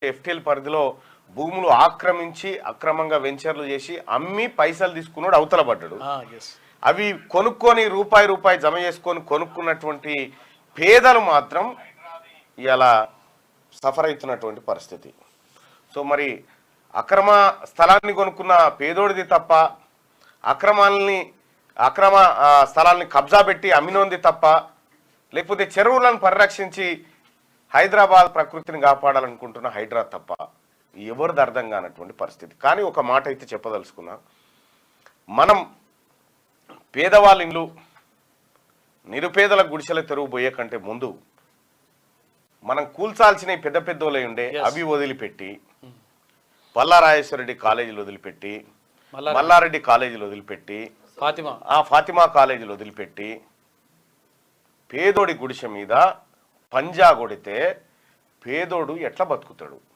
FTL పరిధిలో భూములు ఆక్రమించి అక్రమంగా వెంచర్లు చేసి అమ్మి పైసలు తీసుకున్నాడు అవతల పడ్డాడు. అవి కొనుక్కొని రూపాయి జమ చేసుకొని కొనుక్కున్నటువంటి పేదలు మాత్రం ఇలా సఫర్ అవుతున్నటువంటి పరిస్థితి. సో మరి అక్రమ స్థలాన్ని కొనుక్కున్న పేదోడిది తప్ప, అక్రమ స్థలాల్ని కబ్జా పెట్టి అమ్మినోంది తప్ప, లేకపోతే చెరువులను పరిరక్షించి హైదరాబాద్ ప్రకృతిని కాపాడాలనుకుంటున్న హైడ్రా తప్ప ఎవరిది అర్థం కానటువంటి పరిస్థితి. కానీ ఒక మాట అయితే చెప్పదలుచుకున్నా, మనం పేదవాళ్ళ ఇండ్లు నిరుపేదల గుడిసెల తెరువు పోయే కంటే ముందు మనం కూల్చాల్సిన పెద్ద పెద్దోళ్ళై ఉండే అవి వదిలిపెట్టి, పల్లారాజేశ్వరరెడ్డి కాలేజీలు వదిలిపెట్టి, మల్లారెడ్డి కాలేజీలు వదిలిపెట్టి, ఫాతిమా కాలేజీలు వదిలిపెట్టి పేదోడి గుడిసె మీద పంజా కొడితే పేదోడు ఎట్లా బతుకుతాడు?